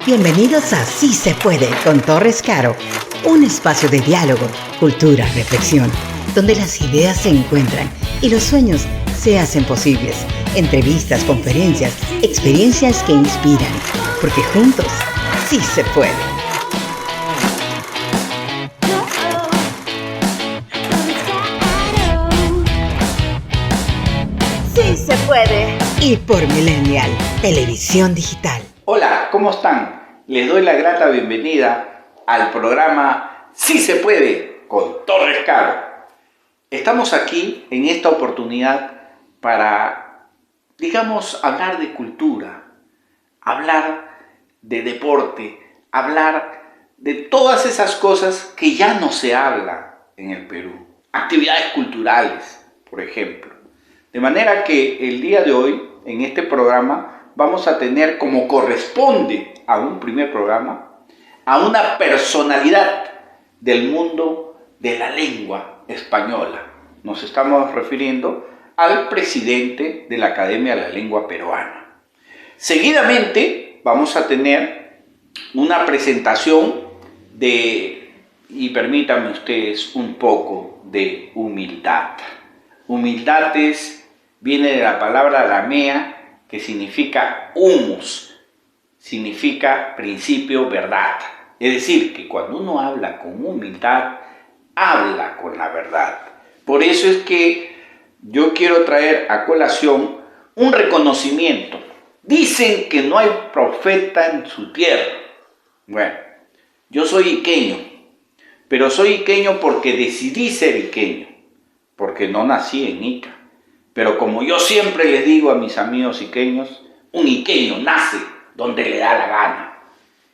Bienvenidos a Sí se puede con Torres Caro, un espacio de diálogo, cultura, reflexión, donde las ideas se encuentran y los sueños se hacen posibles. Entrevistas, conferencias, experiencias que inspiran, porque juntos sí se puede. Sí se puede. Y por Millennial, Televisión Digital. Hola, ¿cómo están? Les doy la grata bienvenida al programa Sí se puede con Torres Caro. Estamos aquí en esta oportunidad para, hablar de cultura, hablar de deporte, hablar de todas esas cosas que ya no se habla en el Perú. Actividades culturales, por ejemplo. De manera que el día de hoy, en este programa, vamos a tener, como corresponde a un primer programa, a una personalidad del mundo de la lengua española. Nos estamos refiriendo al presidente de la Academia de la Lengua Peruana. Seguidamente vamos a tener una presentación y permítanme ustedes, un poco de humildad. Humildad viene de la palabra aramea, que significa humus, significa principio, verdad. Es decir, que cuando uno habla con humildad, habla con la verdad. Por eso es que yo quiero traer a colación un reconocimiento. Dicen que no hay profeta en su tierra. Bueno, yo soy iqueño, pero soy iqueño porque decidí ser iqueño, porque no nací en Ica. Pero como yo siempre les digo a mis amigos iqueños, un iqueño nace donde le da la gana.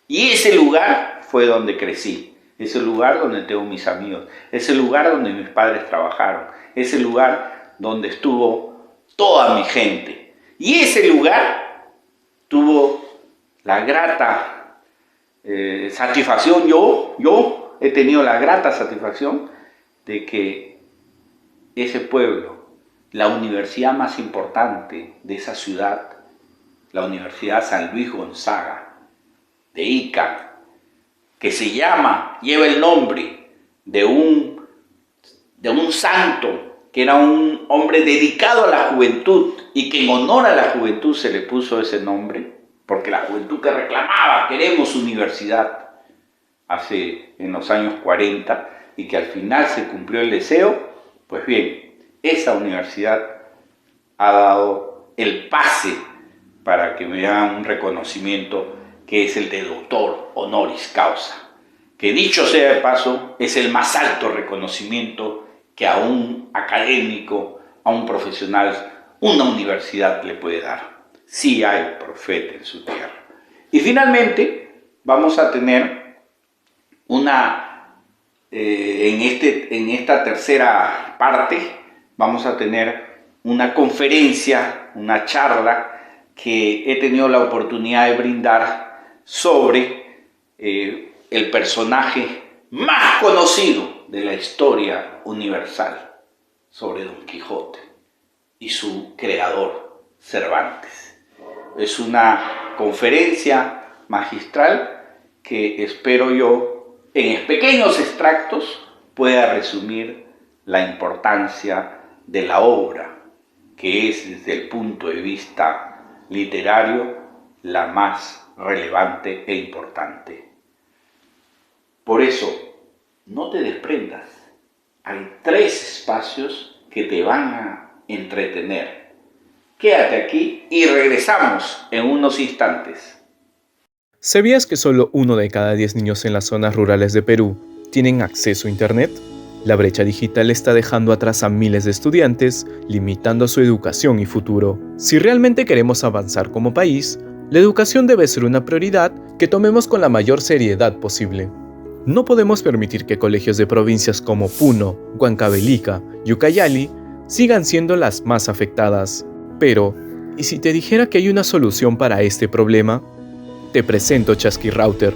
Y ese lugar fue donde crecí, ese lugar donde tengo mis amigos, ese lugar donde mis padres trabajaron, ese lugar donde estuvo toda mi gente. Y ese lugar tuvo la grata satisfacción, yo he tenido la grata satisfacción de que ese pueblo, la universidad más importante de esa ciudad, la Universidad San Luis Gonzaga de Ica, que lleva el nombre de un santo, que era un hombre dedicado a la juventud y que en honor a la juventud se le puso ese nombre, porque la juventud que reclamaba, queremos universidad, en los años 40, y que al final se cumplió el deseo. Pues bien, esa universidad ha dado el pase para que me hagan un reconocimiento que es el de doctor honoris causa, que dicho sea de paso, es el más alto reconocimiento que a un académico, a un profesional, una universidad le puede dar. Sí hay profeta en su tierra. Y finalmente vamos a tener en esta tercera parte, vamos a tener una conferencia, una charla que he tenido la oportunidad de brindar sobre el personaje más conocido de la historia universal, sobre Don Quijote y su creador, Cervantes. Es una conferencia magistral que espero yo, en pequeños extractos, pueda resumir la importancia de la obra, que es desde el punto de vista literario la más relevante e importante. Por eso, no te desprendas. Hay 3 espacios que te van a entretener. Quédate aquí y regresamos en unos instantes. ¿Sabías que solo 1 de cada 10 niños en las zonas rurales de Perú tienen acceso a Internet? La brecha digital está dejando atrás a miles de estudiantes, limitando su educación y futuro. Si realmente queremos avanzar como país, la educación debe ser una prioridad que tomemos con la mayor seriedad posible. No podemos permitir que colegios de provincias como Puno, Huancavelica y Ucayali sigan siendo las más afectadas. Pero, ¿y si te dijera que hay una solución para este problema? Te presento Chasqui Router,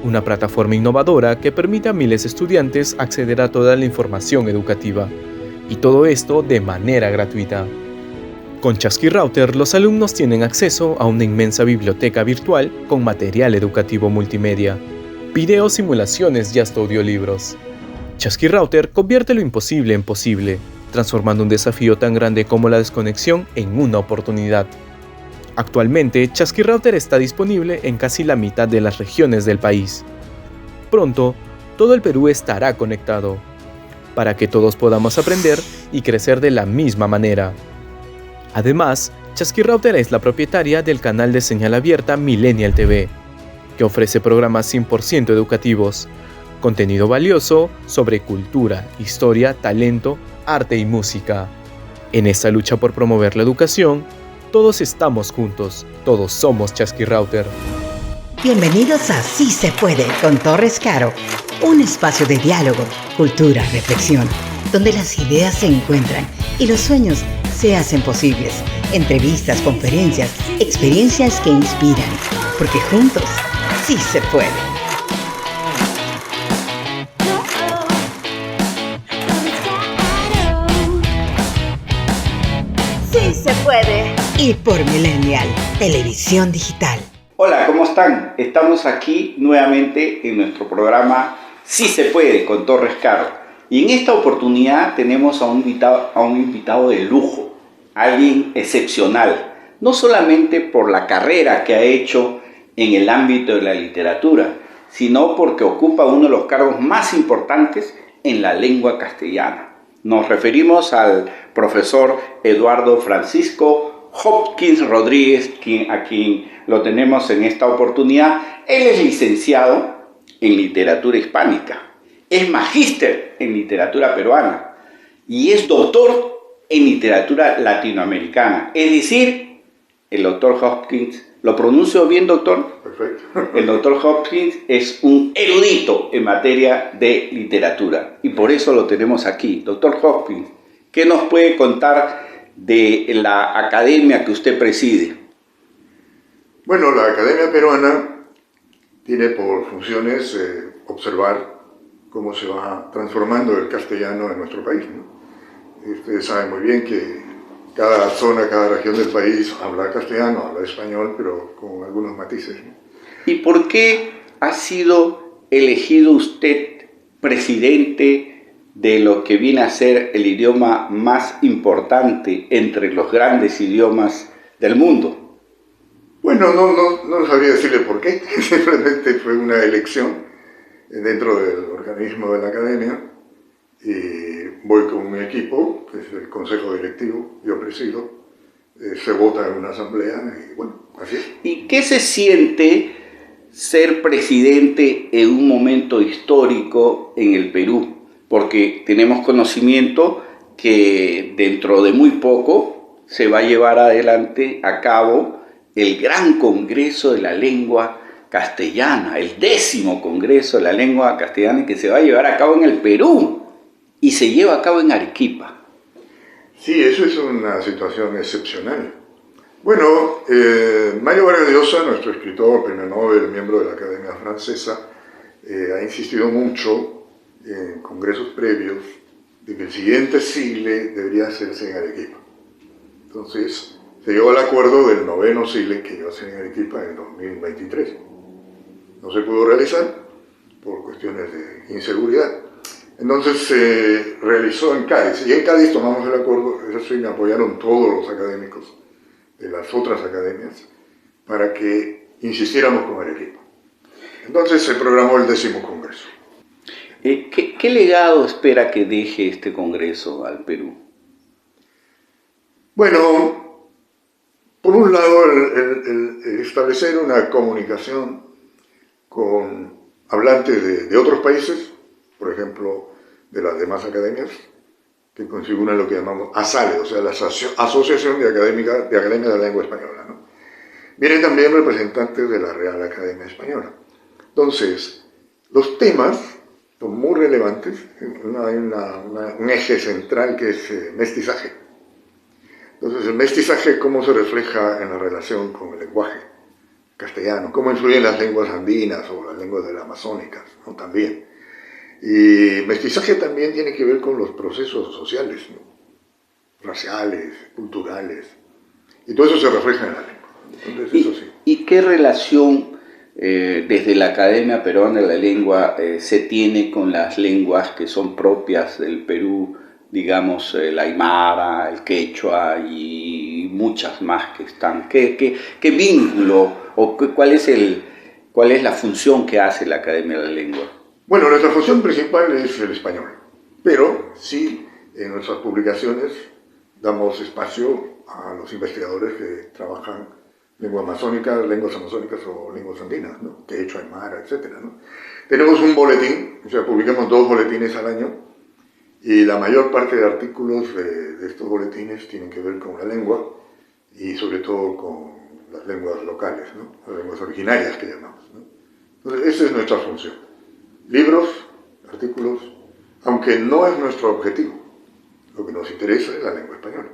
una plataforma innovadora que permite a miles de estudiantes acceder a toda la información educativa, y todo esto de manera gratuita. Con Chasqui-Router, los alumnos tienen acceso a una inmensa biblioteca virtual con material educativo multimedia, videos, simulaciones y hasta audiolibros. Chasqui-Router convierte lo imposible en posible, transformando un desafío tan grande como la desconexión en una oportunidad. Actualmente, Chasqui-Router está disponible en casi la mitad de las regiones del país. Pronto, todo el Perú estará conectado, para que todos podamos aprender y crecer de la misma manera. Además, Chasqui-Router es la propietaria del canal de señal abierta Millennial TV, que ofrece programas 100% educativos, contenido valioso sobre cultura, historia, talento, arte y música. En esta lucha por promover la educación, todos estamos juntos, todos somos Chasqui-Router. Bienvenidos a Sí se puede con Torres Caro, un espacio de diálogo, cultura, reflexión, donde las ideas se encuentran y los sueños se hacen posibles. Entrevistas, conferencias, experiencias que inspiran, porque juntos sí se puede. Sí se puede. Y por Millennial, televisión digital. Hola, ¿cómo están? Estamos aquí nuevamente en nuestro programa Sí se puede con Torres Caro. Y en esta oportunidad tenemos a un invitado de lujo, alguien excepcional, no solamente por la carrera que ha hecho en el ámbito de la literatura, sino porque ocupa uno de los cargos más importantes en la lengua castellana. Nos referimos al profesor Eduardo Francisco Hopkins Rodríguez, a quien lo tenemos en esta oportunidad. Él es licenciado en literatura hispánica, es magíster en literatura peruana y es doctor en literatura latinoamericana. Es decir, el doctor Hopkins, ¿lo pronuncio bien, doctor? Perfecto. El doctor Hopkins es un erudito en materia de literatura y por eso lo tenemos aquí. Doctor Hopkins, ¿qué nos puede contar de la academia que usted preside? Bueno, la Academia Peruana tiene por funciones observar cómo se va transformando el castellano en nuestro país, ¿no? Ustedes saben muy bien que cada zona, cada región del país habla castellano, habla español, pero con algunos matices, ¿no? ¿Y por qué ha sido elegido usted presidente de lo que viene a ser el idioma más importante entre los grandes idiomas del mundo? Bueno, no sabría decirle por qué, simplemente fue una elección dentro del organismo de la academia y voy con mi equipo, que es el consejo directivo, yo presido, se vota en una asamblea y bueno, así es. ¿Y qué se siente ser presidente en un momento histórico en el Perú? Porque tenemos conocimiento que dentro de muy poco se va a llevar adelante a cabo el gran Congreso de la Lengua Castellana, el 10º Congreso de la Lengua Castellana, que se va a llevar a cabo en el Perú y se lleva a cabo en Arequipa. Sí, eso es una situación excepcional. Bueno, Mario Vargas Llosa, nuestro escritor, premio Nobel, miembro de la Academia Francesa, ha insistido mucho en congresos previos de que el siguiente siglo debería hacerse en Arequipa. Entonces, se llegó al acuerdo del 9º siglo que iba a ser en Arequipa en 2023. No se pudo realizar por cuestiones de inseguridad. Entonces se realizó en Cádiz, y en Cádiz tomamos el acuerdo, eso sí, me apoyaron todos los académicos de las otras academias, para que insistiéramos con Arequipa. Entonces se programó el 10º Congreso. ¿Qué legado espera que deje este Congreso al Perú? Bueno, por un lado, el establecer una comunicación con hablantes de otros países, por ejemplo, de las demás academias, que configuran lo que llamamos ASALE, o sea, la Asociación de Academias de la Lengua Española, ¿no? Vienen también representantes de la Real Academia Española. Entonces, los temas son muy relevantes. Hay un eje central que es mestizaje. Entonces, el mestizaje, ¿cómo se refleja en la relación con el lenguaje castellano? ¿Cómo influyen las lenguas andinas o las lenguas de las amazónicas, ¿no? También. Y mestizaje también tiene que ver con los procesos sociales, ¿no? Raciales, culturales. Y todo eso se refleja en la lengua. Entonces, eso sí. ¿Y qué relación desde la Academia Peruana de la Lengua se tiene con las lenguas que son propias del Perú, digamos el aymara, el quechua y muchas más que están? ¿Qué vínculo o cuál es la función que hace la Academia de la Lengua? Bueno, nuestra función principal es el español, pero sí en nuestras publicaciones damos espacio a los investigadores que trabajan lenguas amazónicas o lenguas andinas, ¿no? Quechua, aymara, etc., ¿no? Tenemos un boletín, o sea, publicamos 2 boletines al año, y la mayor parte de artículos de estos boletines tienen que ver con la lengua y sobre todo con las lenguas locales, ¿no? Las lenguas originarias que llamamos, ¿no? Entonces, esa es nuestra función. Libros, artículos, aunque no es nuestro objetivo. Lo que nos interesa es la lengua española.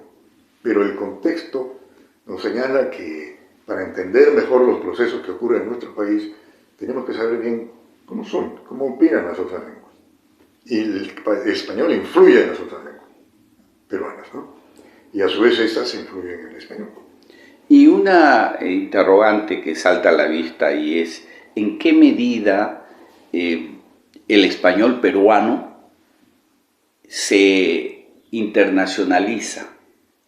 Pero el contexto nos señala que para entender mejor los procesos que ocurren en nuestro país, tenemos que saber bien cómo son, cómo opinan las otras lenguas. Y el español influye en las otras lenguas peruanas, ¿no? Y a su vez estas influyen en el español. Y una interrogante que salta a la vista y es, ¿en qué medida el español peruano se internacionaliza?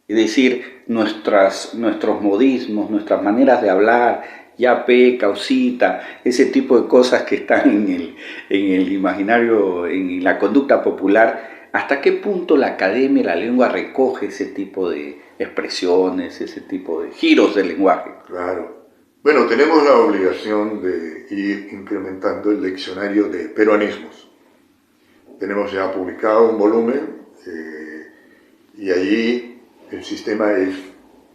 Es decir, nuestros modismos, nuestras maneras de hablar, yape, causita, ese tipo de cosas que están en el imaginario, en la conducta popular, ¿hasta qué punto la Academia de la Lengua recoge ese tipo de expresiones, ese tipo de giros del lenguaje? Claro. Bueno, tenemos la obligación de ir incrementando el diccionario de peruanismos. Tenemos ya publicado un volumen y allí el sistema es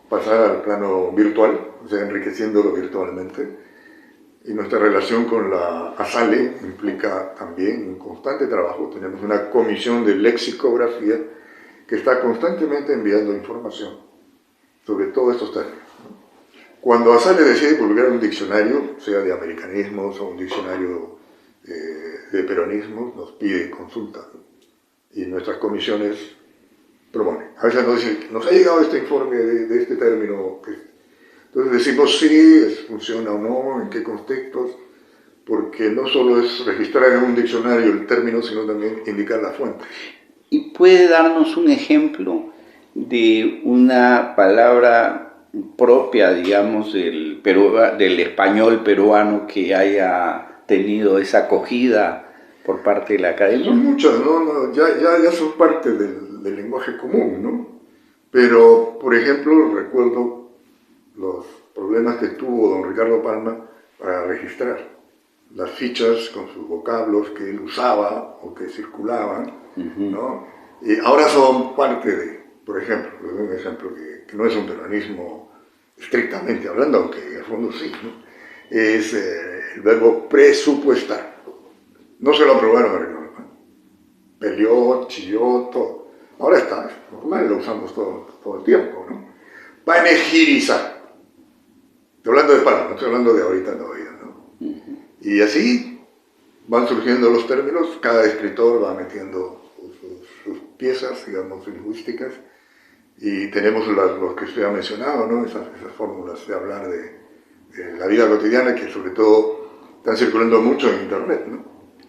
pasar al plano virtual, o sea, enriqueciéndolo virtualmente. Y nuestra relación con la ASALE implica también un constante trabajo. Tenemos una comisión de lexicografía que está constantemente enviando información sobre todos estos términos. Cuando ASALE decide publicar un diccionario, sea de americanismos o un diccionario de peronismos, nos pide consulta, ¿no? Y nuestras comisiones proponen. A veces nos dicen, nos ha llegado este informe de este término. Entonces decimos si funciona o no, en qué contextos, porque no solo es registrar en un diccionario el término, sino también indicar la fuente. ¿Y puede darnos un ejemplo de una palabra propia, digamos, del español peruano que haya tenido esa acogida por parte de la Academia? Son muchas, ¿no? Ya son parte del lenguaje común, ¿no? Pero, por ejemplo, recuerdo los problemas que tuvo don Ricardo Palma para registrar las fichas con sus vocablos que él usaba o que circulaban, ¿no? Y ahora son parte de, por ejemplo, un ejemplo que no es un peronismo estrictamente hablando, aunque en el fondo sí, ¿no? Es el verbo presupuestar. No se lo aprobaron a Ricardo Palma. Peleó, chilló, todo. Ahora está, es normal, lo usamos todo el tiempo, ¿no? Panegirizar. Estoy hablando de Palma, no estoy hablando de ahorita todavía, ¿no? Y así van surgiendo los términos, cada escritor va metiendo sus piezas, digamos, lingüísticas, y tenemos los que usted ha mencionado, ¿no? Esas fórmulas de hablar de la vida cotidiana que sobre todo están circulando mucho en internet, ¿no?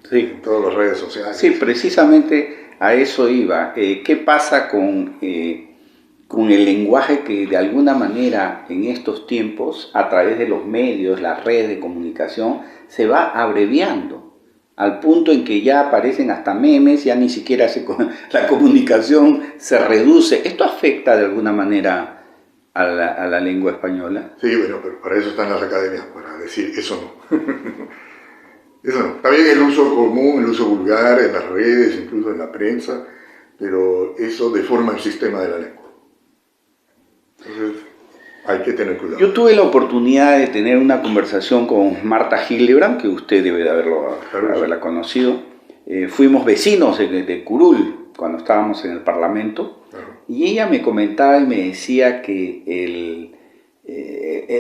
Sí. En todas las redes sociales. Sí, precisamente a eso iba. ¿Qué pasa con el lenguaje que de alguna manera en estos tiempos, a través de los medios, las redes de comunicación, se va abreviando? Al punto en que ya aparecen hasta memes, ya ni siquiera la comunicación se reduce. ¿Esto afecta de alguna manera a la lengua española? Sí, bueno, pero para eso están las academias, para decir eso no. Eso no. También el uso común, el uso vulgar en las redes, incluso en la prensa, pero eso deforma el sistema de la lengua. Entonces, hay que tener cuidado. Yo tuve la oportunidad de tener una conversación con Marta Hildebrand, que usted debe de haberla conocido. Fuimos vecinos de Curul cuando estábamos en el Parlamento, claro. Y ella me comentaba y me decía que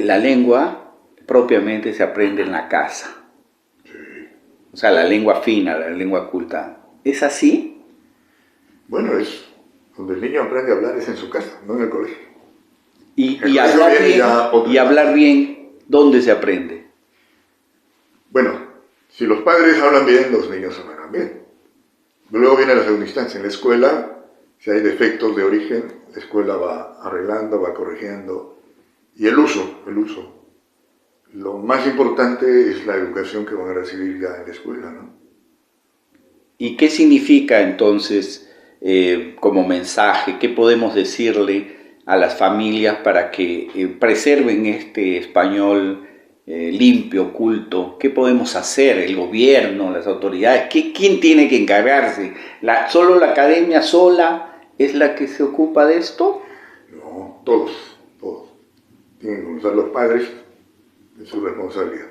la lengua propiamente se aprende en la casa. O sea, la lengua fina, la lengua culta. ¿Es así? Bueno, es donde el niño aprende a hablar es en su casa, no en el colegio. Y hablar bien, ¿dónde se aprende? Bueno, si los padres hablan bien, los niños hablarán bien. Luego viene la segunda instancia. En la escuela, si hay defectos de origen, la escuela va arreglando, va corrigiendo. Y el uso. Lo más importante es la educación que van a recibir ya en la escuela, ¿no? ¿Y qué significa entonces como mensaje? ¿Qué podemos decirle a las familias para que preserven este español limpio, culto? ¿Qué podemos hacer? ¿El gobierno, las autoridades? ¿Quién tiene que encargarse? ¿Solo la academia sola es la que se ocupa de esto? No, todos. Tienen que comenzar los padres de su responsabilidad,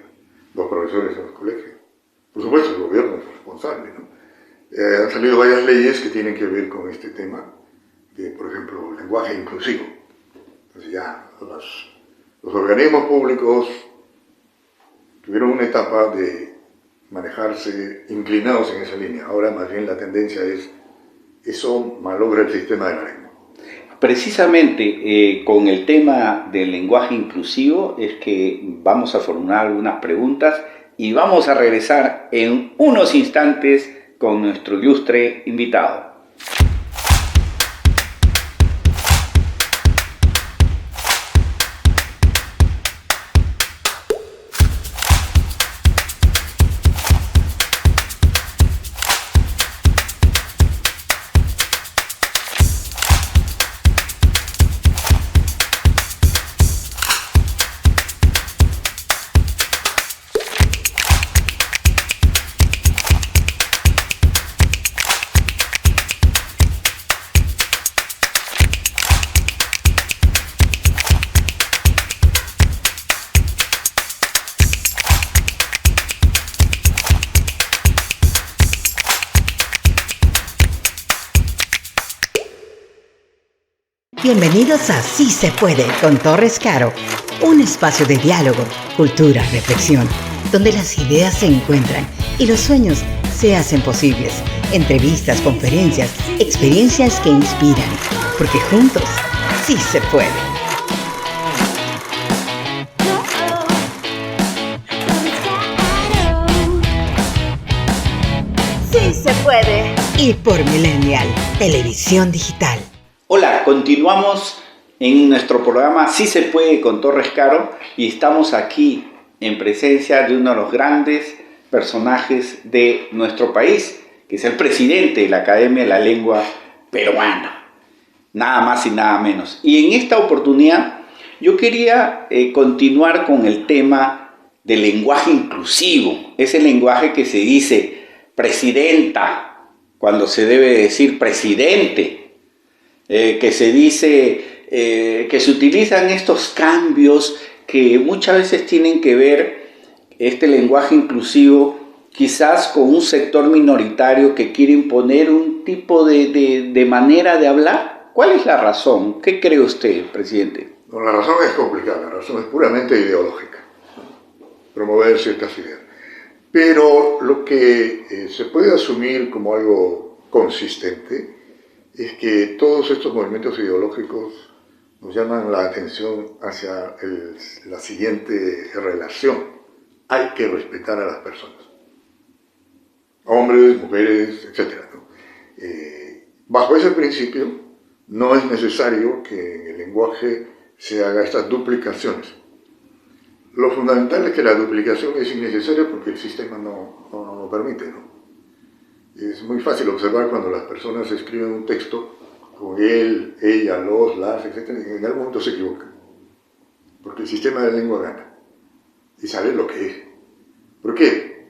los profesores en los colegios. Por supuesto, el gobierno es responsable, ¿no? Han salido varias leyes que tienen que ver con este tema, de, por ejemplo, lenguaje inclusivo. Entonces ya los organismos públicos tuvieron una etapa de manejarse inclinados en esa línea. Ahora más bien la tendencia es, eso malogra el sistema de la lengua. Precisamente con el tema del lenguaje inclusivo es que vamos a formular algunas preguntas y vamos a regresar en unos instantes con nuestro ilustre invitado. Bienvenidos a Sí se puede con Torres Caro, un espacio de diálogo, cultura, reflexión, donde las ideas se encuentran y los sueños se hacen posibles. Entrevistas, conferencias, experiencias que inspiran, porque juntos sí se puede. Sí se puede. Y por Millennial, Televisión Digital. Hola, continuamos en nuestro programa Sí se puede con Torres Caro y estamos aquí en presencia de uno de los grandes personajes de nuestro país, que es el presidente de la Academia de la Lengua Peruana, nada más y nada menos. Y en esta oportunidad yo quería continuar con el tema del lenguaje inclusivo, ese lenguaje que se dice presidenta cuando se debe decir presidente. Que se dice, que se utilizan estos cambios que muchas veces tienen que ver este lenguaje inclusivo quizás con un sector minoritario que quiere imponer un tipo de manera de hablar. ¿Cuál es la razón? ¿Qué cree usted, presidente? No, la razón es complicada, la razón es puramente ideológica, promover ciertas ideas. Pero lo que se puede asumir como algo consistente es que todos estos movimientos ideológicos nos llaman la atención hacia la siguiente relación. Hay que respetar a las personas, hombres, mujeres, etc. ¿no? Bajo ese principio, no es necesario que en el lenguaje se haga estas duplicaciones. Lo fundamental es que la duplicación es innecesaria porque el sistema no lo permite, ¿no? Es muy fácil observar cuando las personas escriben un texto con él, ella, los, las, etc. y en algún momento se equivocan. Porque el sistema de lengua gana y sabe lo que es. ¿Por qué?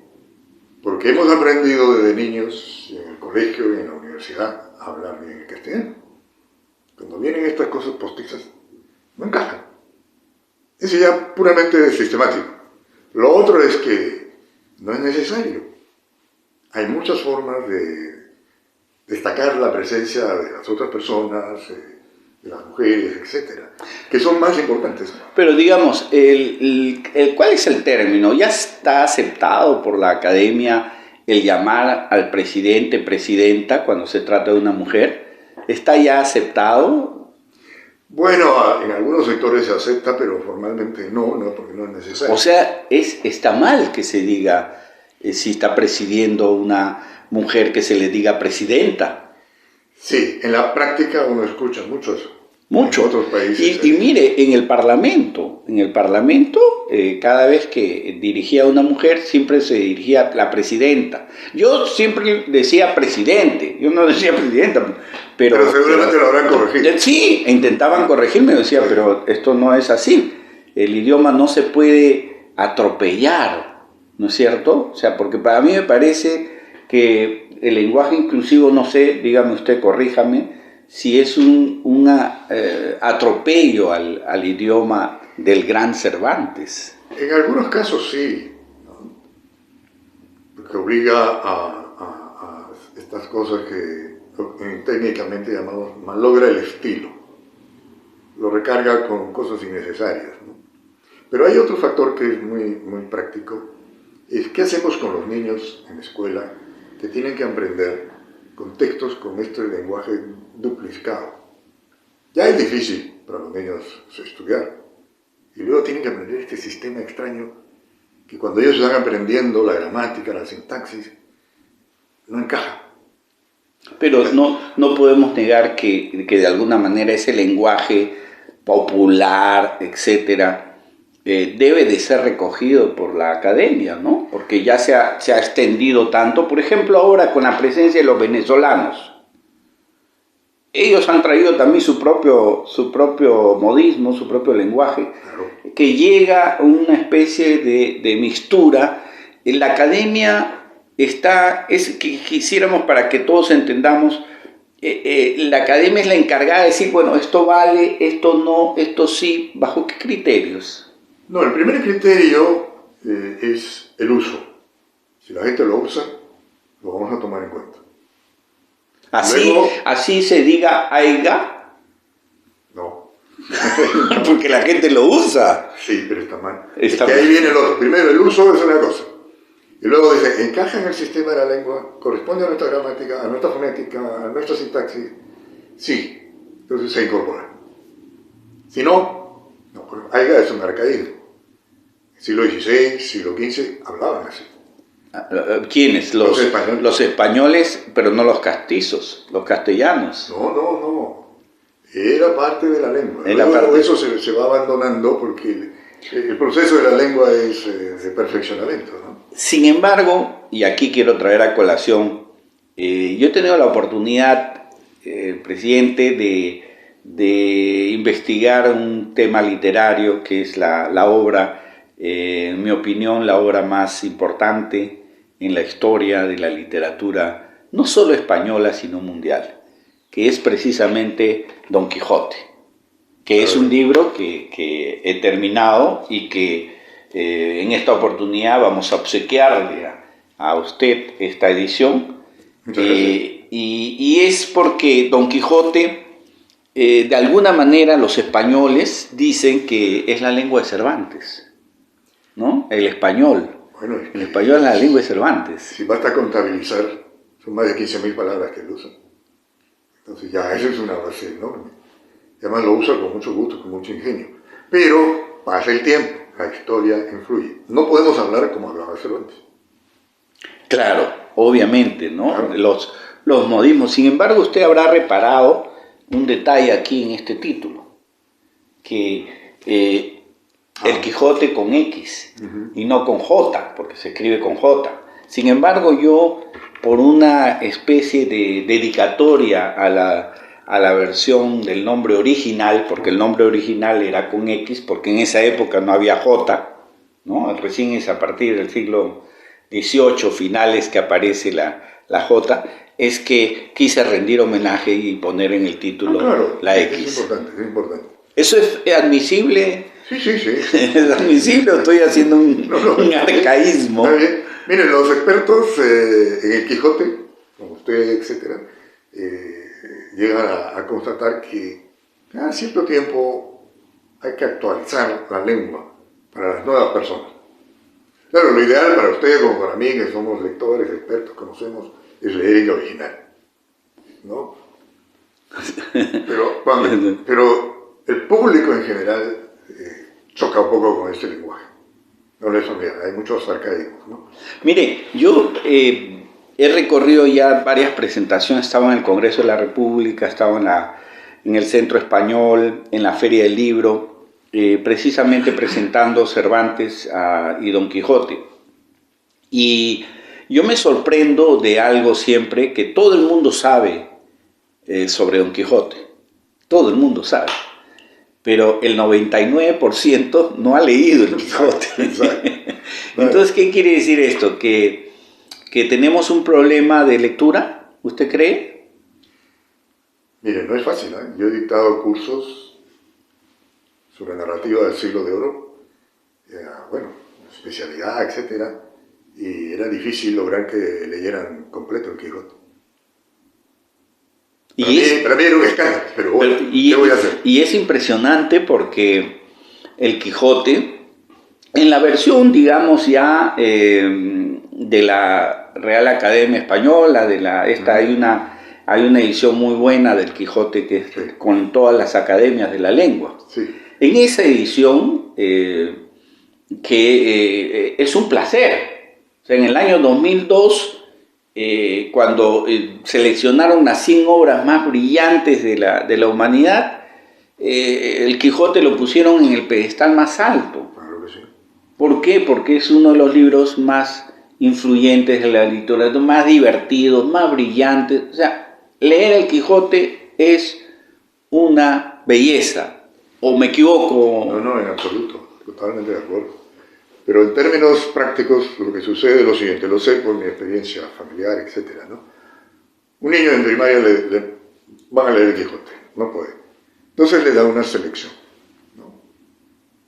Porque hemos aprendido desde niños, en el colegio y en la universidad, a hablar bien el castellano. Cuando vienen estas cosas postizas, no encajan. Eso ya puramente sistemático. Lo otro es que no es necesario. Hay muchas formas de destacar la presencia de las otras personas, de las mujeres, etcétera, que son más importantes. Pero digamos, ¿cuál es el término? ¿Ya está aceptado por la academia el llamar al presidente, presidenta, cuando se trata de una mujer? ¿Está ya aceptado? Bueno, en algunos sectores se acepta, pero formalmente no, porque no es necesario. O sea, está mal que se diga, si está presidiendo una mujer, que se le diga presidenta. Sí, en la práctica uno escucha mucho eso. Mucho. En otros países. Y mire, en el Parlamento, cada vez que dirigía a una mujer, siempre se dirigía la presidenta. Yo siempre decía presidente, yo no decía presidenta. Pero seguramente lo habrán corregido. Sí, intentaban corregirme, decía, sí, pero esto no es así. El idioma no se puede atropellar, ¿no es cierto? O sea, porque para mí me parece que el lenguaje inclusivo, no sé, dígame usted, corríjame, si es un atropello al idioma del gran Cervantes. En algunos casos sí, ¿no? Porque obliga a estas cosas que técnicamente llamamos malogra el estilo, lo recarga con cosas innecesarias, ¿no? Pero hay otro factor que es muy, muy práctico, es qué hacemos con los niños en la escuela que tienen que aprender contextos con este lenguaje duplicado. Ya es difícil para los niños estudiar, y luego tienen que aprender este sistema extraño que cuando ellos van aprendiendo la gramática, la sintaxis, no encaja. Pero no podemos negar que de alguna manera ese lenguaje popular, etcétera, debe de ser recogido por la academia, ¿no? Porque ya se ha extendido tanto. Por ejemplo, ahora con la presencia de los venezolanos, ellos han traído también su propio modismo, su propio lenguaje, Claro. que llega a una especie de mixtura. En la academia que quisiéramos, para que todos entendamos, la academia es la encargada de decir, bueno, esto vale, esto no, esto sí. ¿Bajo qué criterios? No, el primer criterio es el uso. Si la gente lo usa, lo vamos a tomar en cuenta. Luego, Así se diga aiga, no. porque la gente lo usa. Sí, pero está mal. Está es que mal. ahí viene el otro. Primero, el uso es una cosa. Y luego dice, encaja en el sistema de la lengua, corresponde a nuestra gramática, a nuestra fonética, a nuestra sintaxis. Sí, entonces se incorpora. Si no, pues aiga es un arcaísmo. Siglo XVI, siglo XV hablaban así. ¿Quiénes? Los españoles. Los españoles, pero no los castizos, los castellanos. No. Era parte de la lengua. Era Luego parte. eso se va abandonando porque el proceso de la lengua es de perfeccionamiento, ¿no? Sin embargo, y aquí quiero traer a colación, yo he tenido la oportunidad, presidente, de investigar un tema literario que es la obra, en mi opinión, la obra más importante en la historia de la literatura, no solo española, sino mundial, que es precisamente Don Quijote, que es un libro que he terminado y que en esta oportunidad vamos a obsequiarle a usted esta edición. Y es porque Don Quijote, de alguna manera los españoles dicen que es la lengua de Cervantes, ¿no? El español. Bueno, El español es la lengua de Cervantes. si basta contabilizar, son más de 15.000 palabras que él usa. Entonces ya eso es una base enorme. Y además lo usa con mucho gusto, con mucho ingenio. Pero pasa el tiempo, la historia influye. No podemos hablar como hablaba Cervantes. Claro, obviamente, ¿no? Claro. Los modismos. Sin embargo, usted habrá reparado un detalle aquí en este título, que el Quijote con X y no con J, porque se escribe con J. Sin embargo, yo, por una especie de dedicatoria a la versión del nombre original, porque el nombre original era con X, porque en esa época no había J, ¿no? Recién es a partir del siglo XVIII, finales, que aparece la J, es que quise rendir homenaje y poner en el título Claro, la es X. importante. ¿Eso es admisible? Sí. ¿Es admisible o estoy haciendo un arcaísmo? Está bien. Miren, los expertos en el Quijote, como usted, etcétera, llegan a constatar que cada cierto tiempo hay que actualizar la lengua para las nuevas personas. Claro, lo ideal para usted como para mí, que somos lectores, expertos, conocemos, es leer el original, ¿no? Pero el público en general choca un poco con este lenguaje. No les olvida, hay muchos arcaicos, ¿no? Mire, yo he recorrido ya varias presentaciones, estaba en el Congreso de la República, estaba en el Centro Español, en la Feria del Libro, precisamente presentando Cervantes y Don Quijote. Y yo me sorprendo de algo siempre, que todo el mundo sabe sobre Don Quijote, todo el mundo sabe, pero el 99% no ha leído el Quijote. Exacto. Entonces, ¿qué quiere decir esto? ¿Que tenemos un problema de lectura? ¿Usted cree? Mire, no es fácil, ¿eh? Yo he dictado cursos sobre narrativa del siglo de oro, especialidad, etcétera, y era difícil lograr que leyeran completo el Quijote. Para mí era un escándalo, pero bueno, ¿qué voy a hacer? Y es impresionante porque el Quijote, en la versión, digamos, ya de la Real Academia Española, hay una edición muy buena del Quijote que es con todas las academias de la lengua. Sí. En esa edición, que es un placer, o sea, en el año 2002, cuando seleccionaron las 100 obras más brillantes de la humanidad, el Quijote lo pusieron en el pedestal más alto. Claro que sí. ¿Por qué? Porque es uno de los libros más influyentes de la literatura, más divertidos, más brillantes. O sea, leer el Quijote es una belleza. ¿O me equivoco? No, en absoluto. Totalmente de acuerdo. Pero en términos prácticos, lo que sucede es lo siguiente, lo sé por mi experiencia familiar, etcétera, ¿no? Un niño en primaria le van a leer el Quijote, no puede. Entonces le da una selección, ¿no?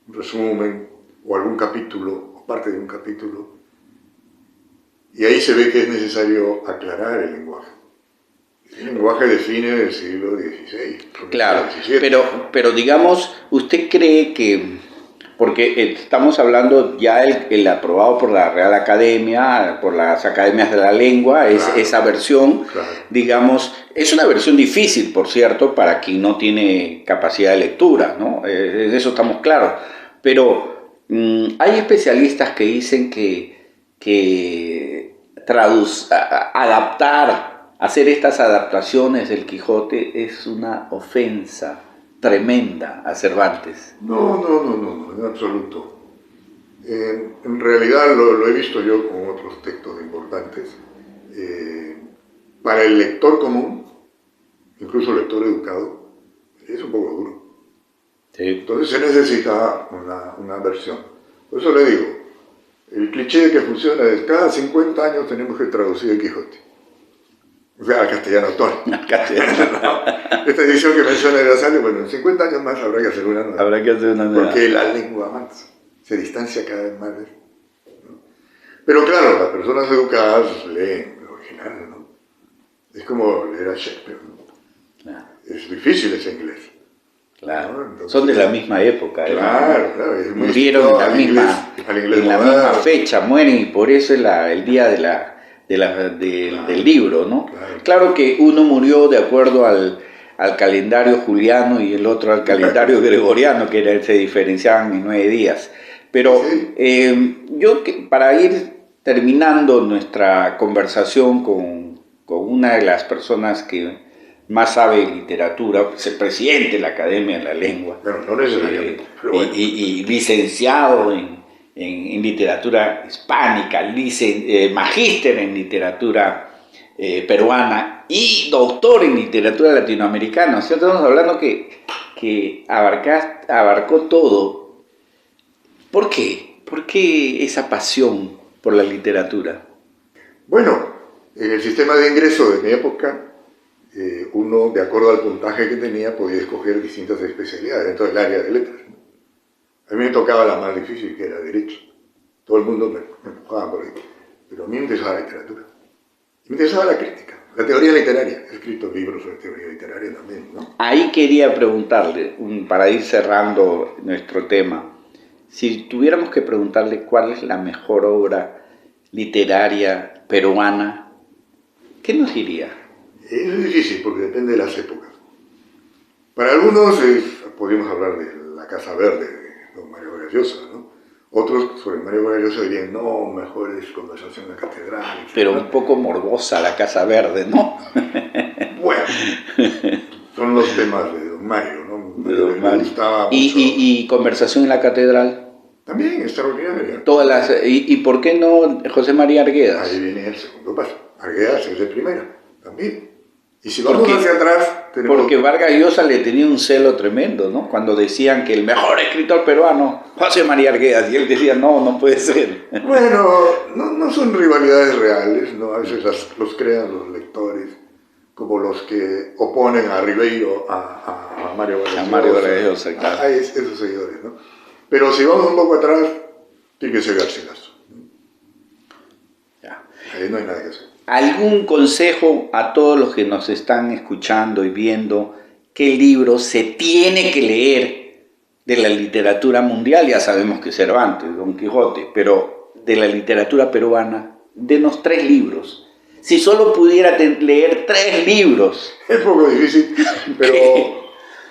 Un resumen, o algún capítulo, o parte de un capítulo, y ahí se ve que es necesario aclarar el lenguaje. El lenguaje de fines del siglo XVI. Claro, XVII, pero digamos, ¿usted cree que, porque estamos hablando ya el aprobado por la Real Academia, por las Academias de la Lengua, es claro, esa versión, claro, digamos, es una versión difícil, por cierto, para quien no tiene capacidad de lectura, ¿no? De eso estamos claros, pero hay especialistas que dicen que hacer estas adaptaciones del Quijote es una ofensa tremenda a Cervantes. No, en absoluto. En realidad lo he visto yo con otros textos importantes. Para el lector común, incluso el lector educado, es un poco duro. Sí. Entonces se necesita una versión. Por eso le digo, el cliché que funciona es cada 50 años tenemos que traducir el Quijote. O sea, al castellano actual. Esta edición que menciona de Asalio, bueno, en 50 años más habrá que hacer una nueva. Habrá que hacer una nueva. Porque la lengua avanza, se distancia cada vez más. ¿No? Pero claro, las personas educadas leen el original, ¿no? Es como leer a Shakespeare, ¿no? Claro. Es difícil ese inglés. Claro. ¿No? Entonces, son de la misma época. Claro. Murieron en la misma fecha, mueren, y por eso es el día del libro, ¿no? Claro que uno murió de acuerdo al calendario juliano y el otro al calendario gregoriano, que se diferenciaban en 9 días. Pero yo, para ir terminando nuestra conversación con una de las personas que más sabe de literatura, es el presidente de la Academia de la Lengua, no necesariamente, bueno. y licenciado en literatura hispánica, magíster en literatura peruana y doctor en literatura latinoamericana. O sea, estamos hablando que abarcó todo. ¿Por qué? ¿Por qué esa pasión por la literatura? Bueno, en el sistema de ingreso de mi época, uno, de acuerdo al puntaje que tenía, podía escoger distintas especialidades dentro del área de letras. A mí me tocaba la más difícil, que era Derecho. Todo el mundo me empujaba por ahí. Pero a mí me interesaba la literatura. Me interesaba la crítica, la teoría literaria. He escrito libros sobre teoría literaria también, ¿no? Ahí quería preguntarle, para ir cerrando nuestro tema, si tuviéramos que preguntarle cuál es la mejor obra literaria peruana, ¿qué nos diría? Es difícil porque depende de las épocas. Para algunos podríamos hablar de la Casa Verde de don Mario Vargas Llosa, ¿no? Otros sobre Mario Vargas Llosa dirían, no, mejor es conversación en la catedral. Etc. Pero un poco morbosa la Casa Verde, ¿no? Bueno, son los temas de don Mario, ¿no? De don Mario. Gustaba mucho. ¿Y conversación en la catedral? También extraordinaria. ¿Y por qué no José María Arguedas? Ahí viene el segundo paso. Arguedas es de primera, también. Y si vamos hacia atrás, tenemos... Porque Vargas Llosa le tenía un celo tremendo, ¿no? Cuando decían que el mejor escritor peruano, José María Arguedas, y él decía, no puede ser. Bueno, no son rivalidades reales, ¿no? A veces los crean los lectores, como los que oponen a Ribeiro, a Mario Vargas Llosa. A Mario Vargas Llosa, claro. A esos seguidores, ¿no? Pero si vamos un poco atrás, tiene que ser Garcilaso. Ya. Ahí no hay nada que hacer. ¿Algún consejo a todos los que nos están escuchando y viendo qué libro se tiene que leer de la literatura mundial? Ya sabemos que Cervantes, Don Quijote, pero de la literatura peruana, denos 3 libros. Si solo pudiera leer 3 libros. Es un poco difícil, pero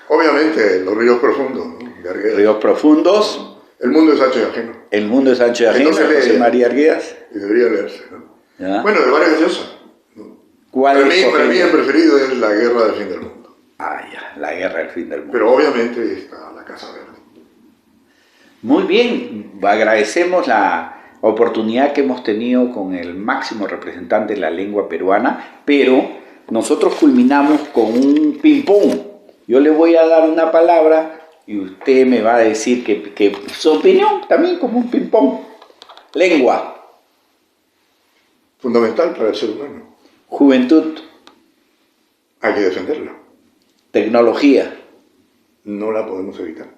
obviamente Los ríos profundos, ¿no? De Arguedas. Ríos profundos. El mundo es ancho y ajeno. El mundo es ancho y ajeno, No se lee, José María Arguedas. Y debería leerse, ¿no? ¿Ya? Bueno, de Vargas Llosa. ¿Cuál Para mí escogería? el preferido es La guerra del fin del mundo. Ya, la guerra del fin del mundo. Pero obviamente está La Casa Verde. Muy bien, agradecemos la oportunidad que hemos tenido con el máximo representante de la lengua peruana, pero nosotros culminamos con un ping-pong. Yo le voy a dar una palabra y usted me va a decir que su opinión también como un ping-pong. Lengua. Fundamental para el ser humano. Juventud. Hay que defenderla. Tecnología. No la podemos evitar.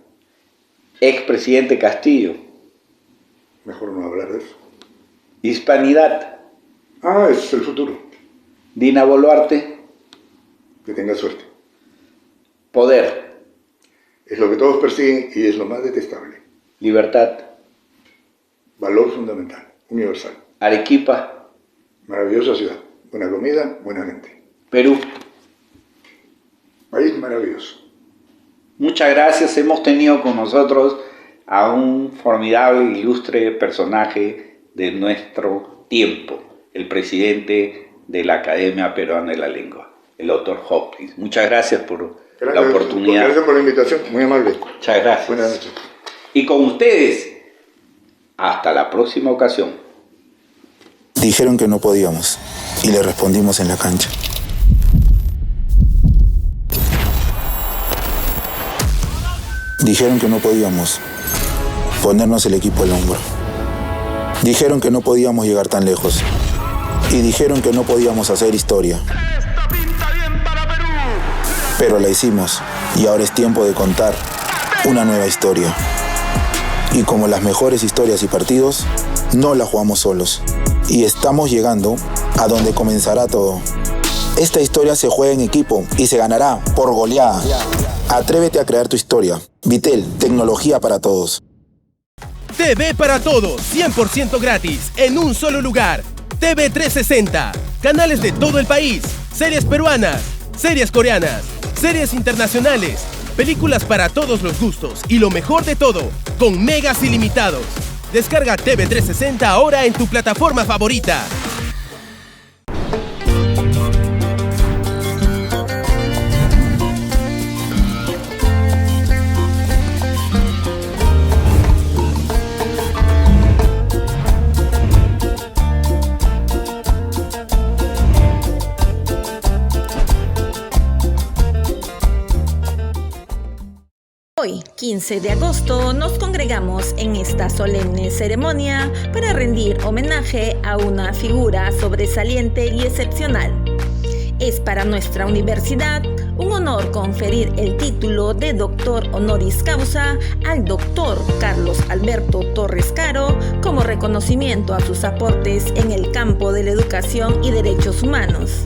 Expresidente Castillo. Mejor no hablar de eso. Hispanidad. Es el futuro. Dina Boluarte. Que tenga suerte. Poder. Es lo que todos persiguen y es lo más detestable. Libertad. Valor fundamental, universal. Arequipa. Maravillosa ciudad. Buena comida, buena gente. Perú. País maravilloso. Muchas gracias. Hemos tenido con nosotros a un formidable e ilustre personaje de nuestro tiempo, el presidente de la Academia Peruana de la Lengua, el doctor Hopkins. Muchas gracias por la oportunidad. Gracias por la invitación, muy amable. Muchas gracias. Buenas noches. Y con ustedes, hasta la próxima ocasión. Dijeron que no podíamos y le respondimos en la cancha. Dijeron que no podíamos ponernos el equipo al hombro. Dijeron que no podíamos llegar tan lejos. Y dijeron que no podíamos hacer historia. Pero la hicimos y ahora es tiempo de contar una nueva historia. Y como las mejores historias y partidos, no la jugamos solos. Y estamos llegando a donde comenzará todo. Esta historia se juega en equipo y se ganará por goleada. Atrévete a crear tu historia. Vitel, tecnología para todos. TV para todos, 100% gratis, en un solo lugar. TV 360, canales de todo el país, series peruanas, series coreanas, series internacionales, películas para todos los gustos y lo mejor de todo, con megas ilimitados. Descarga TV 360 ahora en tu plataforma favorita. Hoy, 15 de agosto, nos congregamos en esta solemne ceremonia para rendir homenaje a una figura sobresaliente y excepcional. Es para nuestra universidad un honor conferir el título de doctor honoris causa al doctor Carlos Alberto Torres Caro como reconocimiento a sus aportes en el campo de la educación y derechos humanos.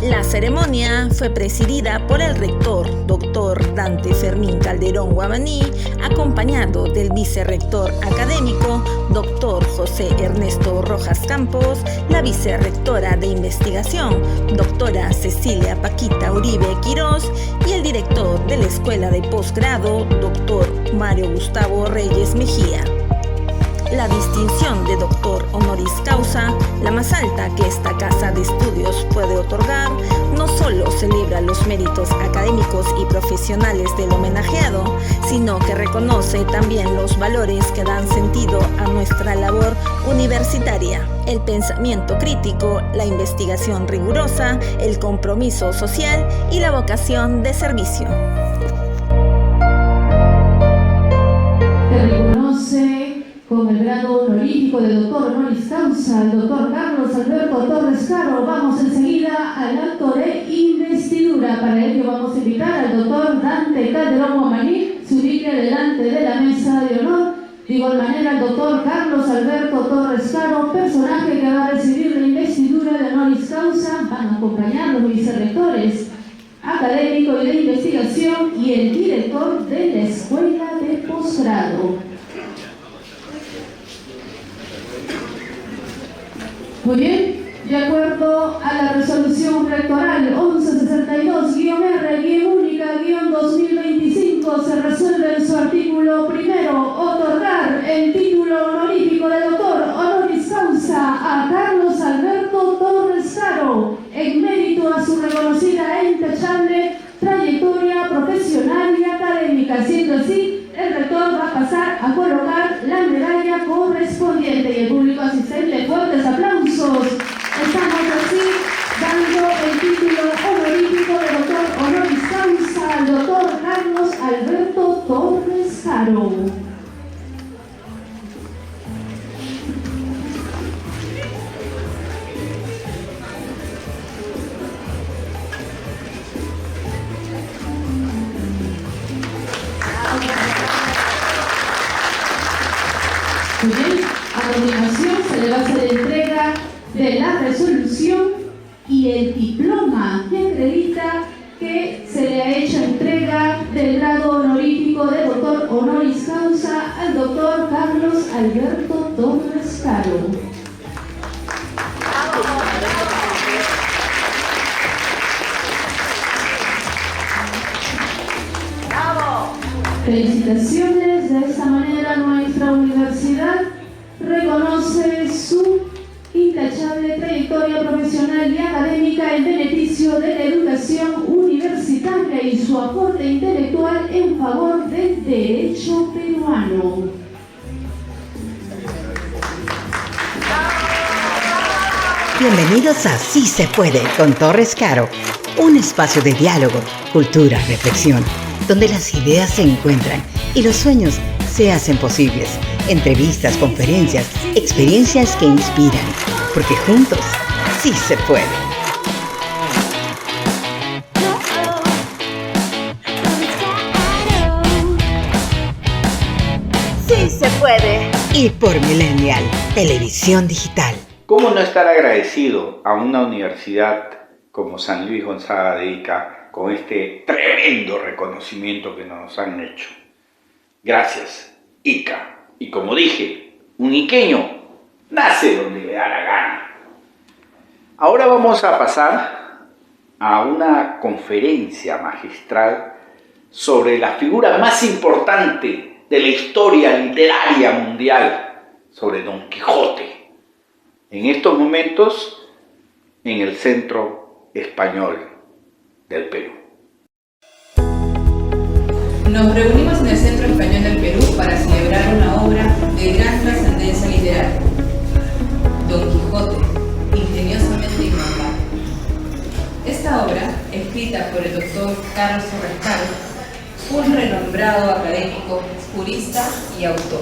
La ceremonia fue presidida por el rector, Dr. Dante Fermín Calderón Guamaní, acompañado del vicerrector académico, Dr. José Ernesto Rojas Campos, la vicerrectora de investigación, Dra. Cecilia Paquita Uribe Quirós, y el director de la Escuela de Posgrado, Dr. Mario Gustavo Reyes Mejía. La distinción de doctor honoris causa, la más alta que esta casa de estudios puede otorgar, no solo celebra los méritos académicos y profesionales del homenajeado, sino que reconoce también los valores que dan sentido a nuestra labor universitaria: el pensamiento crítico, la investigación rigurosa, el compromiso social y la vocación de servicio. Se reconoce con el grado honorífico de doctor honoris causa al doctor Carlos Alberto Torres Caro. Vamos enseguida al acto de investidura. Para ello vamos a invitar al doctor Dante Calderón Guamaní, se ubique delante de la mesa de honor. De igual manera, el doctor Carlos Alberto Torres Caro, personaje que va a recibir la investidura de honoris causa, van a acompañar los vicerrectores académico y de investigación y el director de la Escuela de Posgrado. Muy bien, de acuerdo a la resolución rectoral 1162-R-única-2025, se resuelve en su artículo primero otorgar el título honorífico de doctor honoris causa a Carlos Alberto Torres Caro en mérito a su reconocida e intachable trayectoria profesional y académica. Siendo así, el rector va a pasar a colocar la medalla correspondiente y el público asistente, fuertes aplausos. Estamos así dando el título honorífico de doctor honoris causa al doctor Carlos Alberto Torres Caro. Muy bien, a continuación se le va a hacer entrega de la resolución y el diploma que acredita que se le ha hecho entrega del grado honorífico de doctor honoris causa al doctor Carlos Alberto Torres Caro. Felicitaciones. De esta manera nuestra universidad reconoce su intachable trayectoria profesional y académica en beneficio de la educación universitaria y su aporte intelectual en favor del derecho peruano. Bienvenidos a Sí se puede con Torres Caro, un espacio de diálogo, cultura, reflexión, donde las ideas se encuentran y los sueños se hacen posibles. Entrevistas, conferencias, experiencias que inspiran, porque juntos sí se puede. Sí se puede. Y por Millennial, televisión digital. ¿Cómo no estar agradecido a una universidad como San Luis Gonzaga de Ica con este tremendo reconocimiento que nos han hecho? Gracias, Ica. Y como dije, un iqueño nace donde le da la gana. Ahora vamos a pasar a una conferencia magistral sobre la figura más importante de la historia literaria mundial, sobre Don Quijote. En estos momentos, en el Centro Español del Perú. Nos reunimos en el Centro Español del Perú para celebrar una obra de gran trascendencia literaria, Don Quijote, ingeniosamente inmortal. Esta obra, escrita por el doctor Carlos Torres Caro, un renombrado académico, jurista y autor,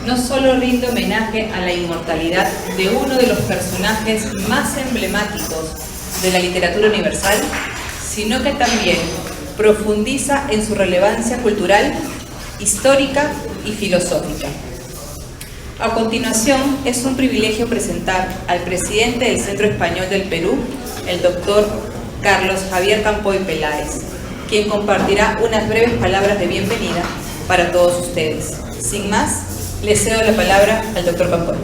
no solo rinde homenaje a la inmortalidad de uno de los personajes más emblemáticos de la literatura universal, sino que también profundiza en su relevancia cultural, histórica y filosófica. A continuación, es un privilegio presentar al presidente del Centro Español del Perú, el doctor Carlos Javier Campoy Peláez, quien compartirá unas breves palabras de bienvenida para todos ustedes. Sin más, le cedo la palabra al doctor Campoy.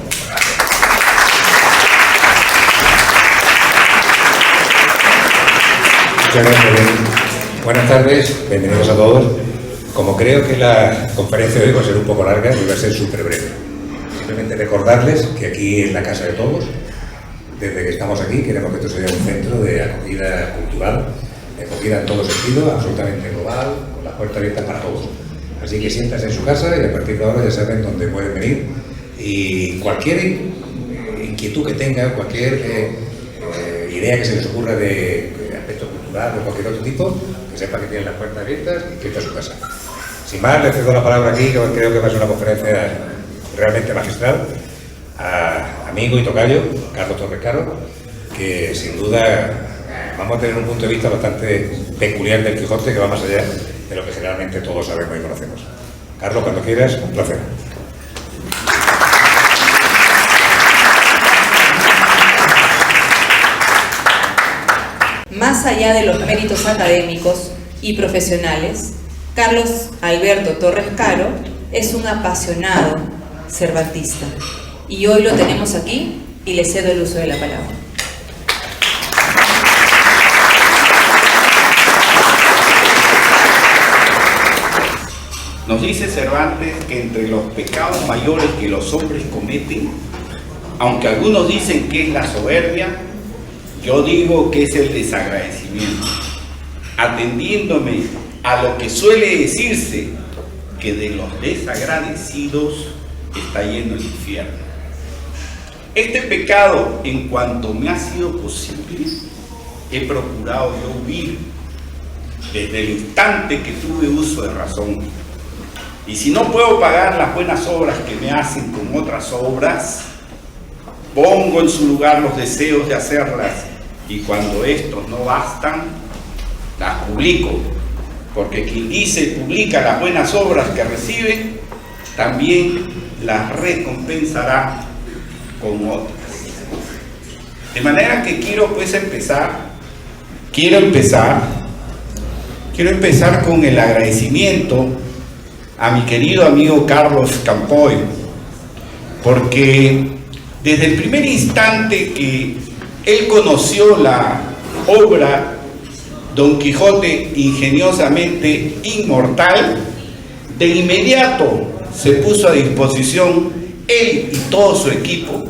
Muchas gracias. Buenas tardes, bienvenidos a todos. Como creo que la conferencia de hoy va a ser un poco larga, y va a ser súper breve. Simplemente recordarles que aquí es la casa de todos. Desde que estamos aquí queremos que esto sea un centro de acogida cultural, de acogida en todo sentido, absolutamente global, con las puertas abiertas para todos. Así que siéntanse en su casa y a partir de ahora ya saben dónde pueden venir. Y cualquier inquietud que tengan, cualquier idea que se les ocurra de aspecto cultural o cualquier otro tipo, que sepan que tienen las puertas abiertas y que esta es su casa. Sin más, les cedo la palabra aquí, que creo que va a ser una conferencia realmente magistral, a amigo y tocayo, Carlos Torres Caro, que sin duda vamos a tener un punto de vista bastante peculiar del Quijote, que va más allá de lo que generalmente todos sabemos y conocemos. Carlos, cuando quieras, un placer. Más allá de los méritos académicos y profesionales, Carlos Alberto Torres Caro es un apasionado cervantista, y hoy lo tenemos aquí y le cedo el uso de la palabra. Nos dice Cervantes que entre los pecados mayores que los hombres cometen, aunque algunos dicen que es la soberbia, yo digo que es el desagradecimiento, atendiéndome a lo que suele decirse, que de los desagradecidos está lleno el infierno. Este pecado, en cuanto me ha sido posible, he procurado yo huir desde el instante que tuve uso de razón. Y si no puedo pagar las buenas obras que me hacen con otras obras, pongo en su lugar los deseos de hacerlas, y cuando estos no bastan, las publico, porque quien dice y publica las buenas obras que recibe, también las recompensará con otras. De manera que quiero empezar con el agradecimiento a mi querido amigo Carlos Campoy, porque desde el primer instante que él conoció la obra Don Quijote ingeniosamente inmortal, de inmediato se puso a disposición él y todo su equipo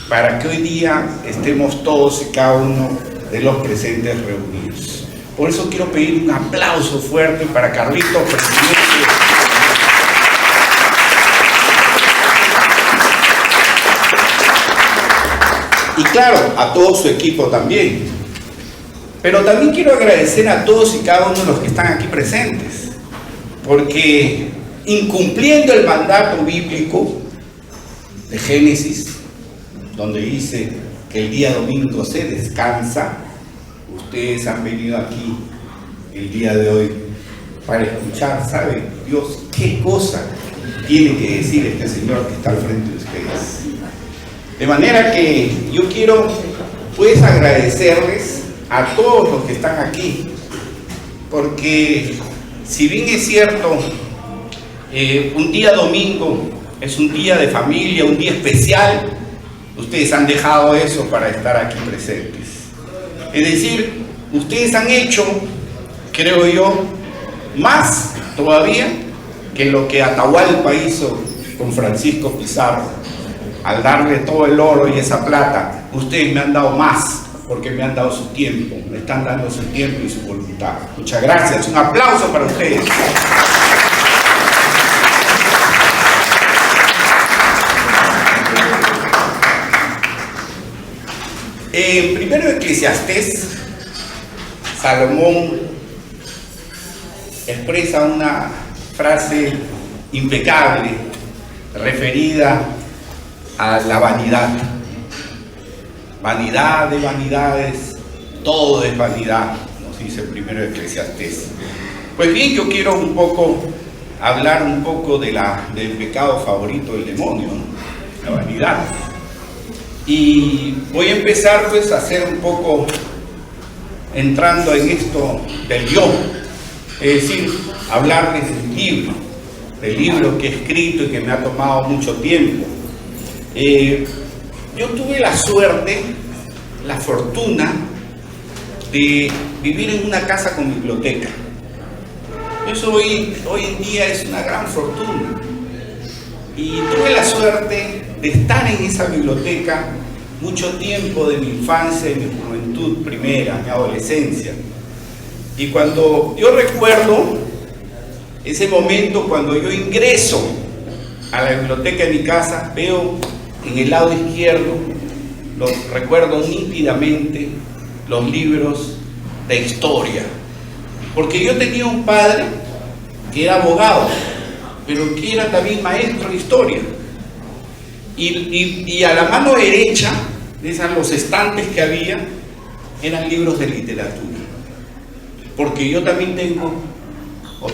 para que hoy día estemos todos y cada uno de los presentes reunidos. Por eso quiero pedir un aplauso fuerte para Carlitos, presidente. Y claro, a todo su equipo también. Pero también quiero agradecer a todos y cada uno de los que están aquí presentes, porque incumpliendo el mandato bíblico de Génesis, donde dice que el día domingo se descansa, ustedes han venido aquí el día de hoy para escuchar, ¿sabe Dios qué cosa tiene que decir este señor que está al frente de ustedes? De manera que yo quiero pues agradecerles a todos los que están aquí, porque si bien es cierto, un día domingo es un día de familia, un día especial, ustedes han dejado eso para estar aquí presentes. Es decir, ustedes han hecho, creo yo, más todavía que lo que Atahualpa hizo con Francisco Pizarro. Al darle todo el oro y esa plata, ustedes me han dado más, porque me han dado su tiempo, me están dando su tiempo y su voluntad. Muchas gracias, un aplauso para ustedes. En primero Eclesiastés, Salomón expresa una frase impecable referida a la vanidad. Vanidad de vanidades, todo es vanidad, nos dice el primero Eclesiastés. Pues bien, yo quiero hablar un poco del pecado favorito del demonio, ¿no? la vanidad. Y voy a empezar pues a hacer un poco, entrando en esto del yo, es decir, hablarles del libro que he escrito y que me ha tomado mucho tiempo. Yo tuve la suerte, la fortuna de vivir en una casa con biblioteca. Eso hoy en día es una gran fortuna. Y tuve la suerte de estar en esa biblioteca mucho tiempo de mi infancia, de mi juventud primera, mi adolescencia. Y cuando yo recuerdo ese momento, cuando yo ingreso a la biblioteca de mi casa, veo en el lado izquierdo, lo recuerdo nítidamente, los libros de historia. Porque yo tenía un padre que era abogado, pero que era también maestro de historia. Y a la mano derecha, los estantes que había, eran libros de literatura. Porque yo también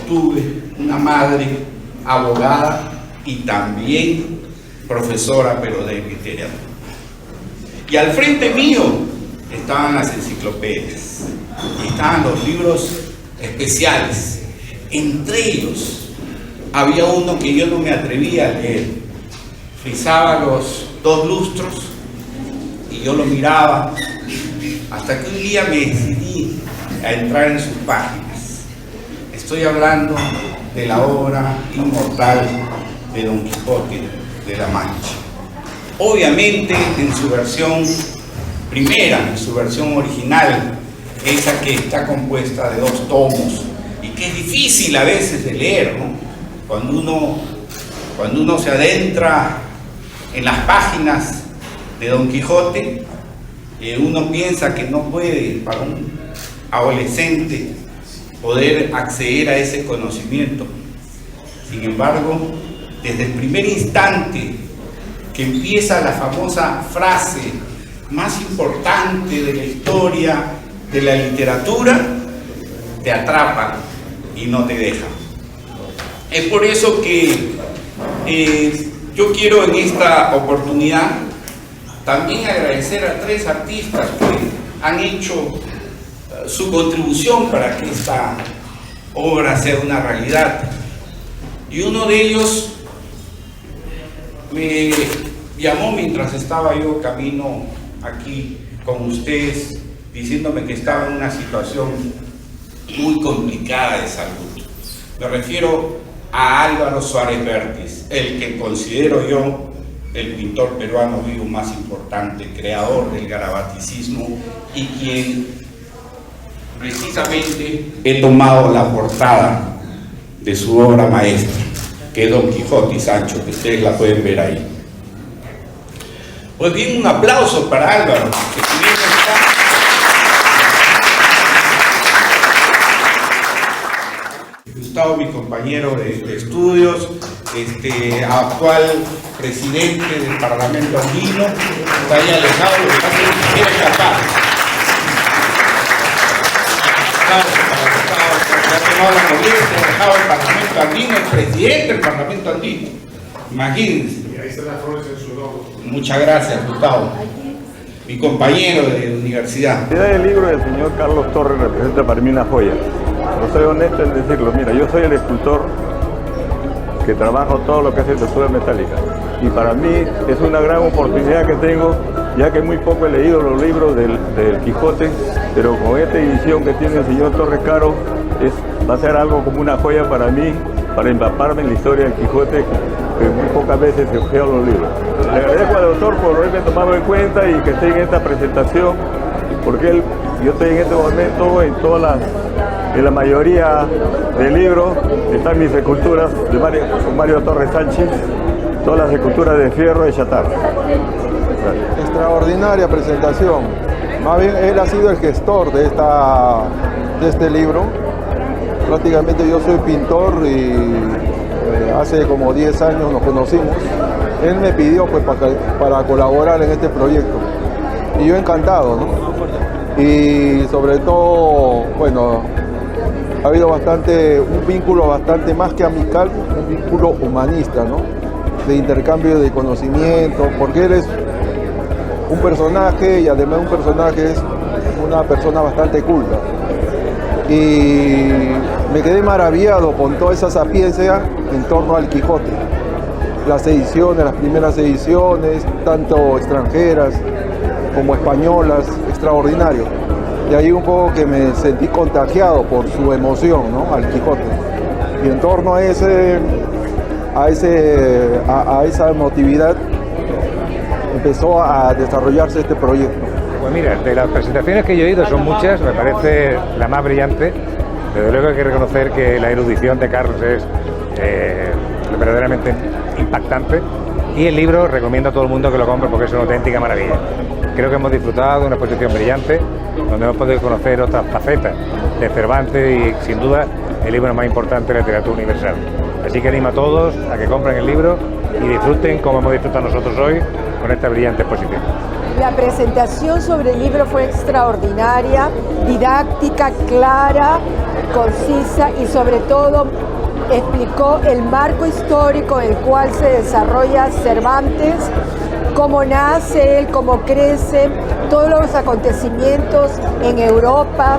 tuve una madre abogada y también profesora, pero de literatura. Y al frente mío estaban las enciclopedias, y estaban los libros especiales. Entre ellos había uno que yo no me atrevía a leer. Frisaba los 2 lustros y yo lo miraba, hasta que un día me decidí a entrar en sus páginas. Estoy hablando de la obra inmortal de Don Quijote de la Mancha. Obviamente en su versión primera, en su versión original, esa que está compuesta de 2 tomos y que es difícil a veces de leer, ¿no? Cuando uno se adentra en las páginas de Don Quijote, uno piensa que no puede, para un adolescente, poder acceder a ese conocimiento. Sin embargo, desde el primer instante que empieza la famosa frase más importante de la historia de la literatura, te atrapa y no te deja. Es por eso que yo quiero en esta oportunidad también agradecer a 3 artistas que han hecho su contribución para que esta obra sea una realidad. Y uno de ellos me llamó mientras estaba yo camino aquí con ustedes, diciéndome que estaba en una situación muy complicada de salud. Me refiero a Álvaro Suárez Vértiz, el que considero yo el pintor peruano vivo más importante, creador del garabaticismo, y quien precisamente he tomado la portada de su obra maestra, que es Don Quijote y Sancho, que ustedes la pueden ver ahí. Pues bien, un aplauso para Álvaro, que si bien está Gustavo, mi compañero de estudios, actual presidente del Parlamento Andino, está ahí alejado, lo que pasa es que quiere escapar. Ha tomado la molestia, ha dejado el Parlamento Andino, el presidente del Parlamento Andino. Imagínense. Y ahí están las flores en su logo. Muchas gracias, Gustavo. Mi compañero de universidad. La idea del libro del señor Carlos Torres representa para mí una joya. No soy honesto en decirlo. Mira, yo soy el escultor que trabajo todo lo que hace textura metálica. Y para mí es una gran oportunidad que tengo, ya que muy poco he leído los libros del Quijote, pero con esta edición que tiene el señor Torres Caro, va a ser algo como una joya para mí, para empaparme en la historia del Quijote, que muy pocas veces he ojeado los libros. Le agradezco al doctor por haberme tomado en cuenta y que esté en esta presentación, porque yo estoy en este momento en la mayoría de libros, están mis esculturas de Mario Torres Sánchez, todas las esculturas de fierro de chatarra. Gracias. Extraordinaria presentación. Más bien, él ha sido el gestor de este libro. Prácticamente yo soy pintor y hace como 10 años nos conocimos. Él me pidió pues para colaborar en este proyecto. Y yo encantado, ¿no? Y sobre todo, bueno, ha habido un vínculo bastante más que amical, un vínculo humanista, ¿no? de intercambio de conocimiento, porque él es un personaje y además un personaje es una persona bastante culta. Y me quedé maravillado con toda esa sapiencia en torno al Quijote. Las ediciones, las primeras ediciones, tanto extranjeras como españolas, extraordinario. Y ahí un poco que me sentí contagiado por su emoción, ¿no?, al Quijote. Y en torno a esa emotividad empezó a desarrollarse este proyecto. Pues mira, de las presentaciones que yo he oído, son muchas, me parece la más brillante. Desde luego hay que reconocer que la erudición de Carlos es verdaderamente impactante, y el libro recomiendo a todo el mundo que lo compre porque es una auténtica maravilla. Creo que hemos disfrutado de una exposición brillante donde hemos podido conocer otras facetas de Cervantes y sin duda el libro más importante de la literatura universal. Así que animo a todos a que compren el libro y disfruten como hemos disfrutado nosotros hoy con esta brillante exposición. La presentación sobre el libro fue extraordinaria, didáctica, clara, concisa y sobre todo explicó el marco histórico en el cual se desarrolla Cervantes, cómo nace él, cómo crece, todos los acontecimientos en Europa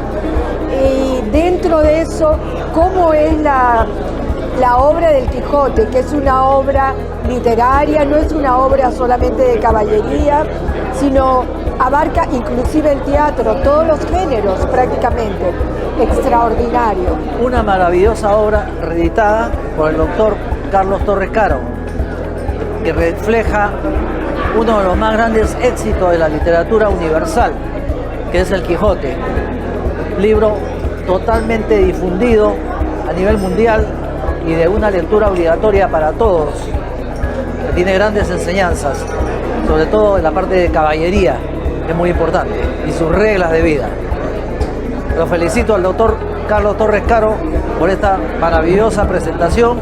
y dentro de eso cómo es la obra del Quijote, que es una obra literaria, no es una obra solamente de caballería, sino abarca inclusive el teatro, todos los géneros prácticamente. Extraordinario. Una maravillosa obra reeditada por el doctor Carlos Torres Caro, que refleja uno de los más grandes éxitos de la literatura universal, que es el Quijote. Libro totalmente difundido a nivel mundial y de una lectura obligatoria para todos, que tiene grandes enseñanzas, sobre todo en la parte de caballería, que es muy importante, y sus reglas de vida. Lo felicito al doctor Carlos Torres Caro por esta maravillosa presentación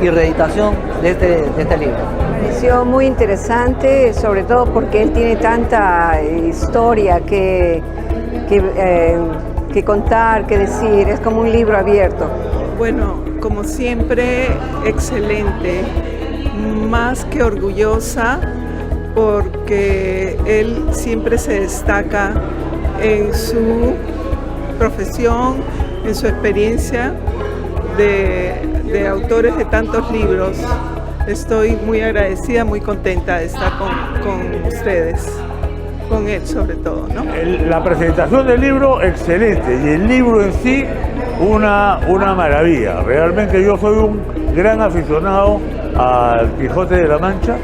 y reeditación de este libro. Me pareció muy interesante, sobre todo porque él tiene tanta historia que contar, que decir, es como un libro abierto. Bueno, como siempre, excelente, más que orgullosa, porque él siempre se destaca en su profesión, en su experiencia de autores de tantos libros. Estoy muy agradecida, muy contenta de estar con ustedes, con él sobre todo, ¿no? La presentación del libro, excelente, y el libro en sí, una maravilla. Realmente yo soy un gran aficionado al Quijote de la Mancha,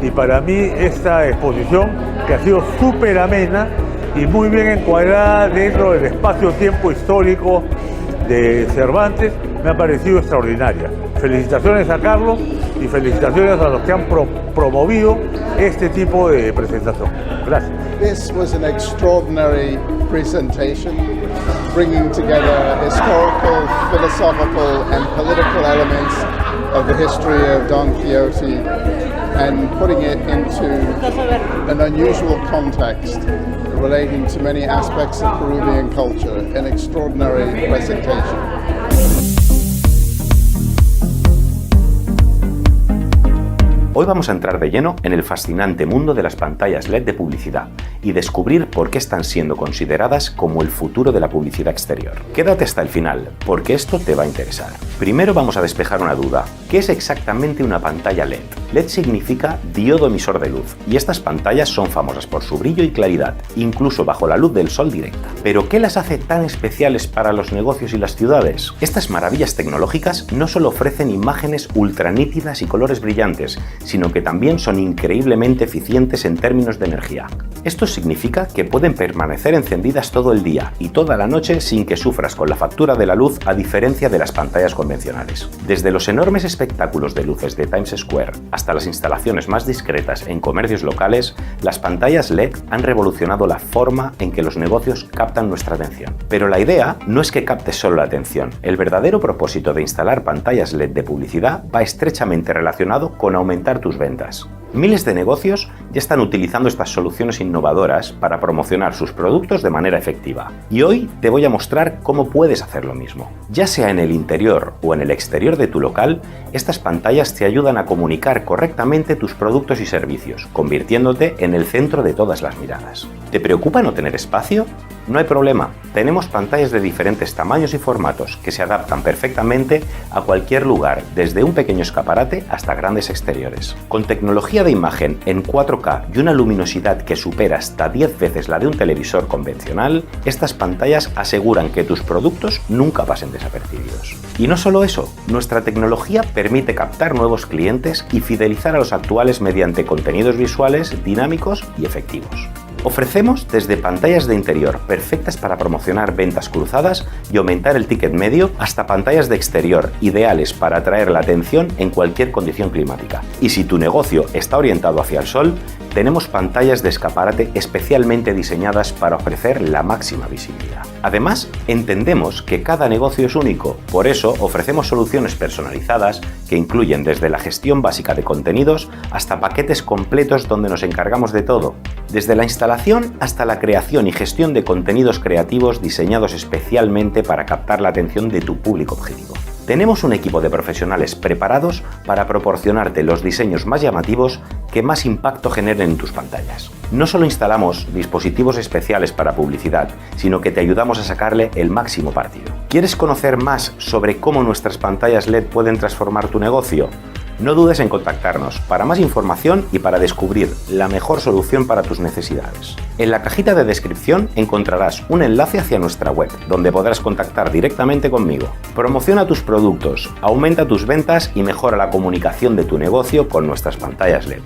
y para mí esta exposición, que ha sido súper amena y muy bien encuadrada dentro del espacio-tiempo histórico de Cervantes, me ha parecido extraordinaria. Felicitaciones a Carlos y felicitaciones a los que han promovido este tipo de presentación. Gracias. This was an extraordinary presentation, bringing together historical, philosophical and political elements of the history of Don Quixote and putting it into an unusual context relating to many aspects of Peruvian culture. An extraordinary presentation. Hoy vamos a entrar de lleno en el fascinante mundo de las pantallas LED de publicidad y descubrir por qué están siendo consideradas como el futuro de la publicidad exterior. Quédate hasta el final, porque esto te va a interesar. Primero vamos a despejar una duda. ¿Qué es exactamente una pantalla LED? LED significa diodo emisor de luz, y estas pantallas son famosas por su brillo y claridad, incluso bajo la luz del sol directa. ¿Pero qué las hace tan especiales para los negocios y las ciudades? Estas maravillas tecnológicas no solo ofrecen imágenes ultra nítidas y colores brillantes, sino que también son increíblemente eficientes en términos de energía. Esto significa que pueden permanecer encendidas todo el día y toda la noche sin que sufras con la factura de la luz, a diferencia de las pantallas convencionales. Desde los enormes espectáculos de luces de Times Square hasta las instalaciones más discretas en comercios locales, las pantallas LED han revolucionado la forma en que los negocios captan nuestra atención. Pero la idea no es que captes solo la atención. El verdadero propósito de instalar pantallas LED de publicidad va estrechamente relacionado con aumentar tus ventas. Miles de negocios ya están utilizando estas soluciones innovadoras para promocionar sus productos de manera efectiva. Y hoy te voy a mostrar cómo puedes hacer lo mismo. Ya sea en el interior o en el exterior de tu local, estas pantallas te ayudan a comunicar correctamente tus productos y servicios, convirtiéndote en el centro de todas las miradas. ¿Te preocupa no tener espacio? No hay problema, tenemos pantallas de diferentes tamaños y formatos que se adaptan perfectamente a cualquier lugar, desde un pequeño escaparate hasta grandes exteriores. Con tecnología de imagen en 4K y una luminosidad que supera hasta 10 veces la de un televisor convencional, estas pantallas aseguran que tus productos nunca pasen desapercibidos. Y no solo eso, nuestra tecnología permite captar nuevos clientes y fidelizar a los actuales mediante contenidos visuales dinámicos y efectivos. Ofrecemos desde pantallas de interior perfectas para promocionar ventas cruzadas y aumentar el ticket medio hasta pantallas de exterior ideales para atraer la atención en cualquier condición climática. Y si tu negocio está orientado hacia el sol, tenemos pantallas de escaparate especialmente diseñadas para ofrecer la máxima visibilidad. Además, entendemos que cada negocio es único, por eso ofrecemos soluciones personalizadas que incluyen desde la gestión básica de contenidos hasta paquetes completos donde nos encargamos de todo, desde la instalación hasta la creación y gestión de contenidos creativos diseñados especialmente para captar la atención de tu público objetivo. Tenemos un equipo de profesionales preparados para proporcionarte los diseños más llamativos que más impacto generen en tus pantallas. No solo instalamos dispositivos especiales para publicidad, sino que te ayudamos a sacarle el máximo partido. ¿Quieres conocer más sobre cómo nuestras pantallas LED pueden transformar tu negocio? No dudes en contactarnos para más información y para descubrir la mejor solución para tus necesidades. En la cajita de descripción encontrarás un enlace hacia nuestra web, donde podrás contactar directamente conmigo. Promociona tus productos, aumenta tus ventas y mejora la comunicación de tu negocio con nuestras pantallas LED.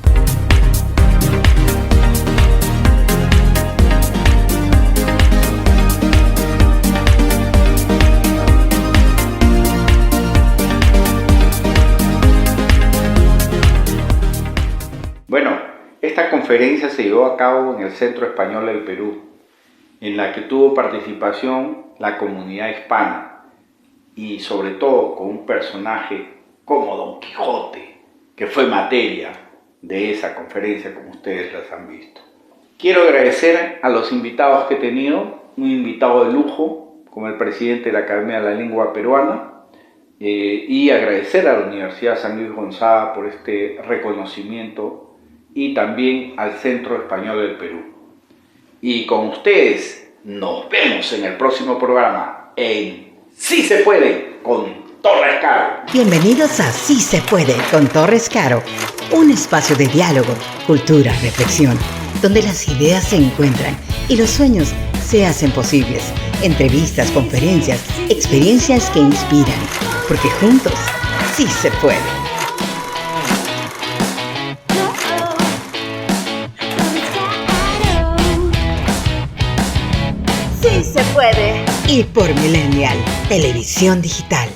Bueno, esta conferencia se llevó a cabo en el Centro Español del Perú, en la que tuvo participación la comunidad hispana y sobre todo con un personaje como Don Quijote, que fue materia de esa conferencia como ustedes las han visto. Quiero agradecer a los invitados que he tenido, un invitado de lujo como el presidente de la Academia de la Lengua Peruana, y agradecer a la Universidad San Luis Gonzaga por este reconocimiento y también al Centro Español del Perú. Y con ustedes nos vemos en el próximo programa en Sí se puede con Torres Caro. Bienvenidos a Sí se puede con Torres Caro, un espacio de diálogo, cultura, reflexión, donde las ideas se encuentran y los sueños se hacen posibles. Entrevistas, conferencias, experiencias que inspiran, porque juntos sí se puede. Sí se puede. Y por Millennial, Televisión Digital.